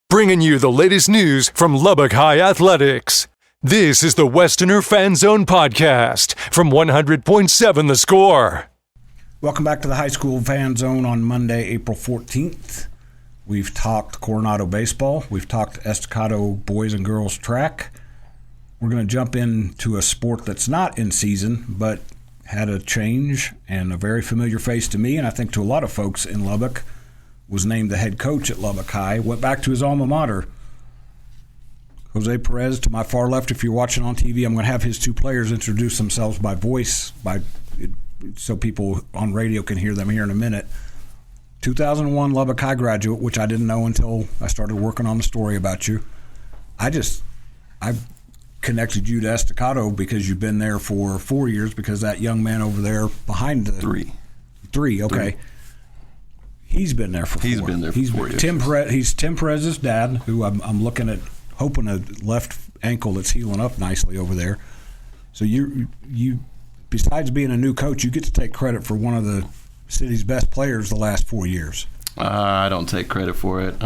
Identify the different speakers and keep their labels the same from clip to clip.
Speaker 1: bringing you the latest news from Lubbock High Athletics. This is the Westerner Fan Zone podcast from 100.7 The Score.
Speaker 2: Welcome back to the High School Fan Zone on Monday, April 14th. We've talked Coronado baseball. We've talked Estacado boys and girls track. We're going to jump into a sport that's not in season, but had a change, and a very familiar face to me, and I think to a lot of folks in Lubbock. Was named the head coach at Lubbock High, went back to his alma mater. Jose Perez to my far left. If you're watching on TV, I'm going to have his two players introduce themselves by voice, so people on radio can hear them here in a minute. 2001 Lubbock High graduate, which I didn't know until I started working on the story about you. I've connected you to Estacado because you've been there for 4 years, because that young man over there behind the... Three, okay. 3. He's been there for 4.
Speaker 3: He's been there for 4 years.
Speaker 2: He's Tim Perez's dad, who I'm looking at, hoping a left ankle that's healing up nicely over there. So you besides being a new coach, you get to take credit for one of the city's best players the last 4 years.
Speaker 3: I don't take credit for it.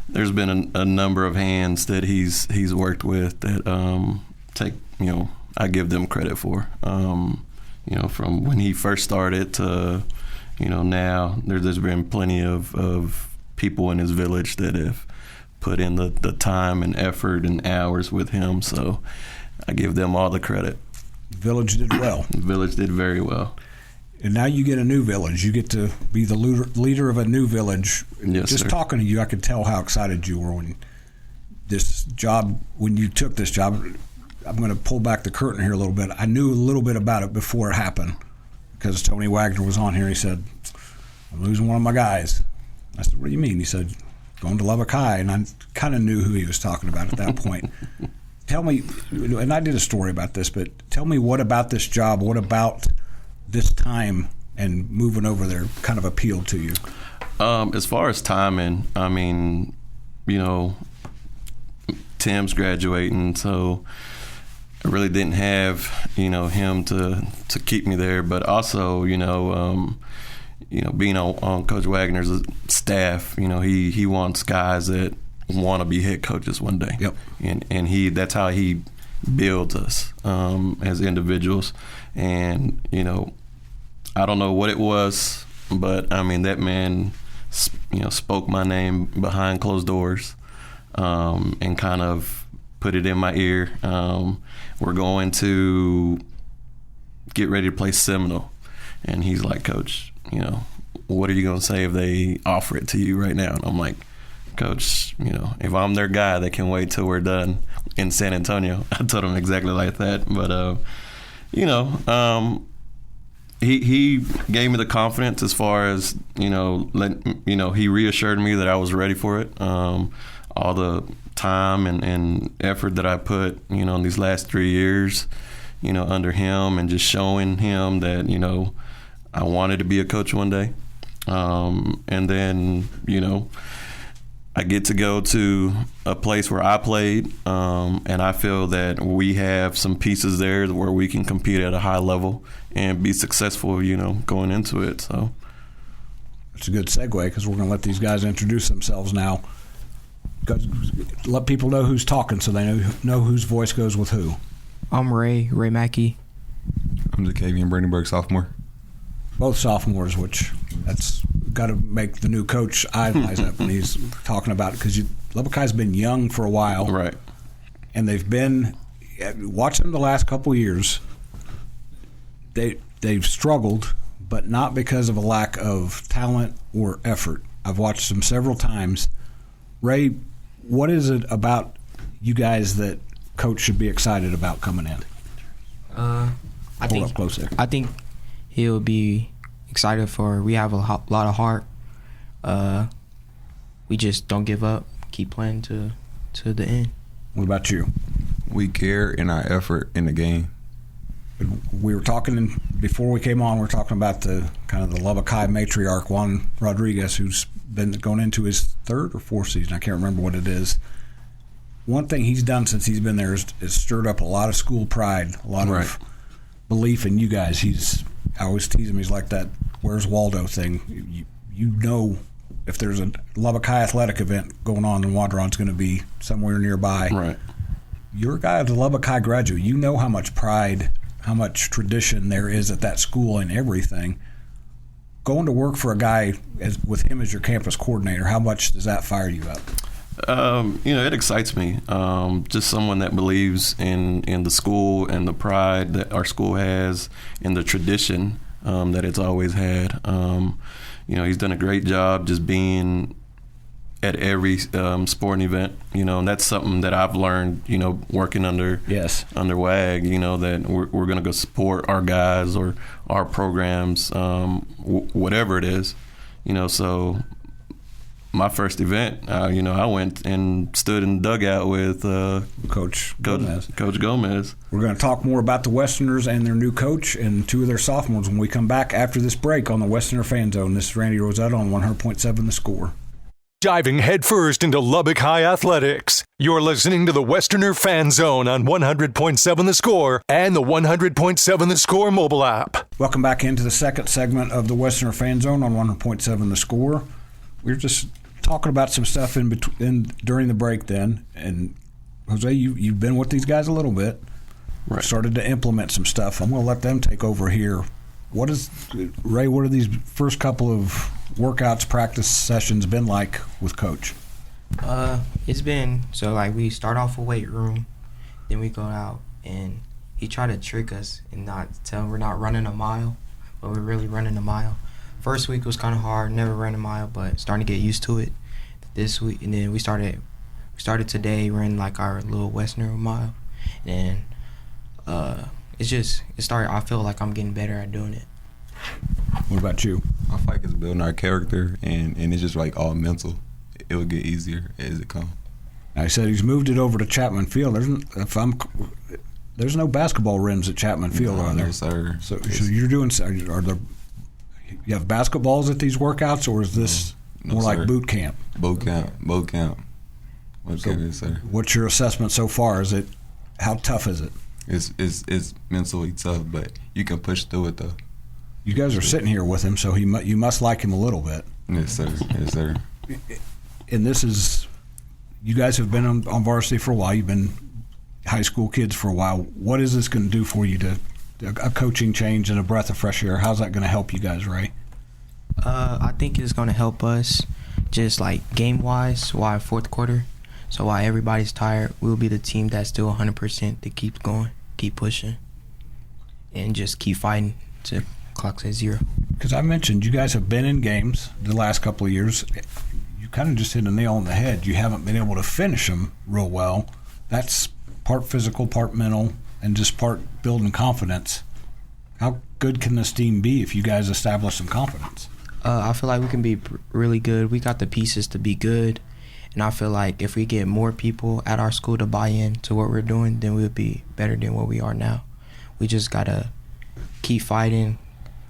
Speaker 3: There's been a number of hands that he's worked with that I give them credit for. From when he first started to now there's been plenty of people in his village that have put in the time and effort and hours with him. So I give them all the credit.
Speaker 2: The village did well.
Speaker 3: The village did very well.
Speaker 2: And now you get a new village. You get to be the leader of a new village.
Speaker 3: Yes,
Speaker 2: Just
Speaker 3: sir.
Speaker 2: Talking to you, I could tell how excited you were when you took this job. I'm going to pull back the curtain here a little bit. I knew a little bit about it before it happened, because Tony Wagner was on here. He said, I'm losing one of my guys. I said, what do you mean? He said, going to Lubbock High. And I kind of knew who he was talking about at that point. Tell me, and I did a story about this, but tell me, what about this job, what about this time and moving over there kind of appealed to you?
Speaker 3: As far as timing, I mean, Tim's graduating, so I really didn't have, him to keep me there. But also, being on Coach Wagner's staff, he wants guys that want to be head coaches one day.
Speaker 2: Yep.
Speaker 3: And that's how he builds us as individuals. And, I don't know what it was, but, I mean, that man, spoke my name behind closed doors and kind of put it in my ear. We're going to get ready to play Seminole. And he's like, Coach, what are you going to say if they offer it to you right now? And I'm like, Coach, if I'm their guy, they can wait till we're done in San Antonio. I told him exactly like that. But, he gave me the confidence as far as, he reassured me that I was ready for it. All the time and effort that I put, in these last 3 years, under him, and just showing him that, I wanted to be a coach one day. And then, I get to go to a place where I played, and I feel that we have some pieces there where we can compete at a high level and be successful, going into it. So
Speaker 2: it's a good segue, because we're going to let these guys introduce themselves now. Let people know who's talking so they know whose voice goes with who.
Speaker 4: I'm Ray Mackey.
Speaker 5: I'm Zacavian Brandenburg, sophomore.
Speaker 2: Both sophomores, which that's got to make the new coach eyes up when he's talking about it, because Lubbock High's been young for a while.
Speaker 3: Right.
Speaker 2: And they've been, watching the last couple of years, they've struggled, but not because of a lack of talent or effort. I've watched them several times. Ray, what is it about you guys that coach should be excited about coming in? Hold up close there.
Speaker 4: I think he'll be excited for. We have a lot of heart. We just don't give up. Keep playing to the end.
Speaker 2: What about you?
Speaker 5: We care in our effort in the game.
Speaker 2: We were talking before we came on. We were talking about the kind of the Lubbock High matriarch, Juan Rodriguez, who's been going into his 3rd or 4th season. I can't remember what it is. One thing he's done since he's been there is stirred up a lot of school pride, a lot of belief in you guys. I always tease him. He's like that "Where's Waldo" thing. You know if there's a Lubbock High athletic event going on, then Wadron's going to be somewhere nearby.
Speaker 3: Right.
Speaker 2: You're a guy as a Lubbock High graduate. You know how much pride, how much tradition there is at that school and everything. Going to work for a guy with him as your campus coordinator, how much does that fire you up?
Speaker 3: It excites me. Just someone that believes in the school and the pride that our school has and the tradition that it's always had. He's done a great job just being at every sporting event, and that's something that I've learned, working under WAG, that we're going to go support our guys or our programs, whatever it is, so my first event, I went and stood in the dugout with
Speaker 2: Coach Gomez.
Speaker 3: Coach Gomez.
Speaker 2: We're going to talk more about the Westerners and their new coach and two of their sophomores when we come back after this break on the Westerner Fan Zone. This is Randy Rosetta on 100.7 The Score.
Speaker 1: Diving headfirst into Lubbock High athletics. You're listening to the Westerner Fan Zone on 100.7 The Score and the 100.7 The Score mobile app.
Speaker 2: Welcome back into the second segment of the Westerner Fan Zone on 100.7 The Score. We're just talking about some stuff during the break then. And, Jose, you've been with these guys a little bit.
Speaker 3: Right.
Speaker 2: Started to implement some stuff. I'm going to let them take over here. What are these first couple of workouts, practice sessions been like with Coach?
Speaker 4: It's been, we start off a weight room, then we go out, and he tried to trick us and not tell we're not running a mile, but we're really running a mile. First week was kind of hard, never ran a mile, but starting to get used to it this week. And then we started today, ran our little Westerner mile. And I feel like I'm getting better at doing it.
Speaker 2: What about you?
Speaker 5: I feel like it's building our character, and it's just all mental. It will get easier as it comes.
Speaker 2: I said he's moved it over to Chapman Field. There's no basketball rims at Chapman Field, are there?
Speaker 5: No, sir.
Speaker 2: So you're doing? You have basketballs at these workouts, or is this more like boot camp?
Speaker 5: Boot camp. Yes, sir.
Speaker 2: What's your assessment so far? How tough is it?
Speaker 5: It's mentally tough, but you can push through it though.
Speaker 2: You guys are sitting here with him, so you must like him a little bit.
Speaker 5: Yes, sir. Yes, sir.
Speaker 2: And you guys have been on varsity for a while. You've been high school kids for a while. What is this going to do for you a coaching change and a breath of fresh air? How's that going to help you guys, Ray?
Speaker 4: I think it's going to help us just game-wise while fourth quarter. So while everybody's tired, we'll be the team that's still 100% that keeps going, keep pushing, and just keep fighting to clock's at zero.
Speaker 2: Because I mentioned you guys have been in games the last couple of years. You kind of just hit a nail on the head. You haven't been able to finish them real well. That's part physical, part mental, and just part building confidence. How good can this team be if you guys establish some confidence?
Speaker 4: I feel like we can be really good. We got the pieces to be good. And I feel like if we get more people at our school to buy in to what we're doing, then we'll be better than what we are now. We just got to keep fighting.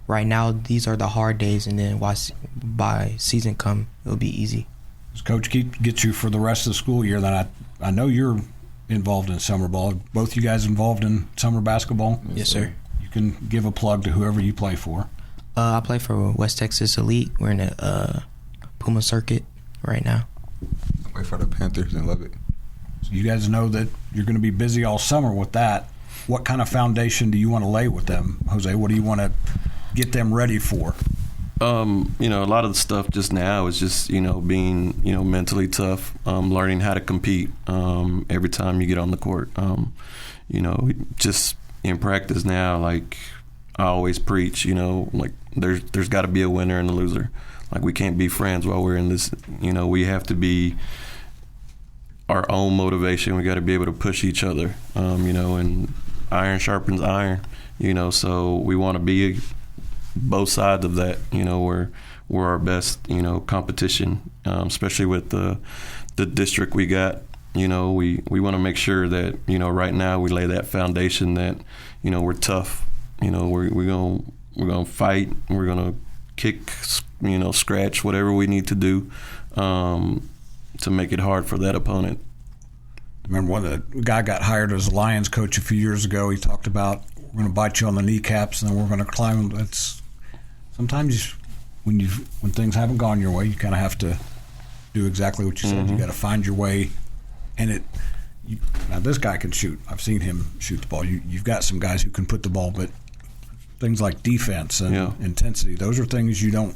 Speaker 4: Right now, these are the hard days, and then by season come, it'll be easy.
Speaker 2: Does Coach get you for the rest of the school year? Then I know you're involved in summer ball. Both you guys involved in summer basketball?
Speaker 4: Yes, sir.
Speaker 2: You can give a plug to whoever you play for.
Speaker 4: I play for West Texas Elite. We're in the Puma circuit right now.
Speaker 5: I play for the Panthers in Lubbock.
Speaker 2: So you guys know that you're going to be busy all summer with that. What kind of foundation do you want to lay with them, Jose? What do you want to get them ready for?
Speaker 3: A lot of the stuff just now is just, being, mentally tough, learning how to compete every time you get on the court. Just in practice now, I always preach, there's got to be a winner and a loser. We can't be friends while we're in this, we have to be our own motivation. We got to be able to push each other, and iron sharpens iron, so we want to be both sides of that. We're our best, competition, especially with the district we got. We want to make sure that, right now we lay that foundation that, we're tough. We're gonna fight. We're gonna kick, scratch, whatever we need to do to make it hard for that opponent.
Speaker 2: Remember when the guy got hired as a Lions coach a few years ago, he talked about we're going to bite you on the kneecaps and then we're going to climb. Sometimes when things haven't gone your way, you kind of have to do exactly what you said. You got to find your way, and now this guy can shoot. I've seen him shoot the ball. You've got some guys who can put the ball, but things like defense and intensity, those are things you're going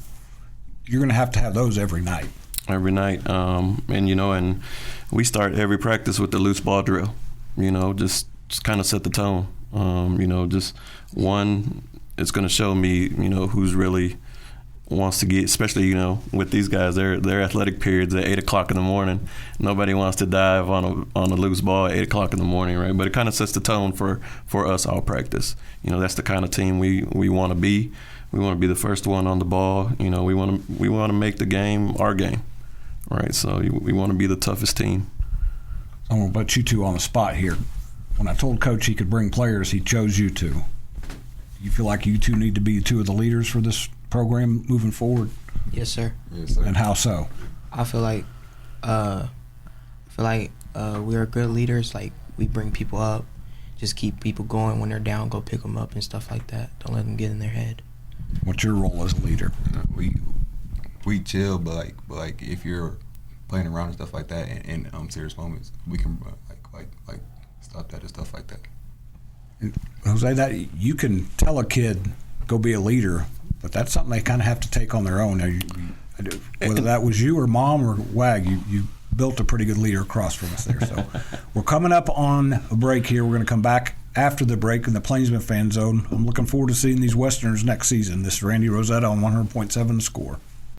Speaker 2: to have those every night.
Speaker 3: Every night, and we start every practice with the loose ball drill. Just kind of set the tone. Just one, it's going to show me, who's really wants to get, especially, with these guys, their athletic periods at 8 o'clock in the morning. Nobody wants to dive on a loose ball at 8 o'clock in the morning, right? But it kind of sets the tone for us all practice. That's the kind of team we want to be. We want to be the first one on the ball. We want to make the game our game, right? So we want to be the toughest team.
Speaker 2: I'm going to put you two on the spot here. When I told Coach he could bring players, he chose you two. You feel like you two need to be two of the leaders for this program moving forward?
Speaker 4: Yes, sir.
Speaker 5: Yes, sir.
Speaker 2: And how so?
Speaker 4: I feel like we are good leaders. Like, we bring people up, just keep people going. When they're down, go pick them up and stuff like that. Don't let them get in their head.
Speaker 2: What's your role as a leader?
Speaker 5: We chill, but like if you're playing around and stuff like that, in serious moments, we can like stop that and stuff like that.
Speaker 2: And Jose, that you can tell a kid go be a leader, but that's something they kind of have to take on their own. Whether that was you or Mom or Wag, you built a pretty good leader across from us there. So we're coming up on a break here. We're going to come back after the break in the Plainsman Fan Zone. I'm looking forward to seeing these Westerners next season. This is Randy Rosetta on 100.7 The Score.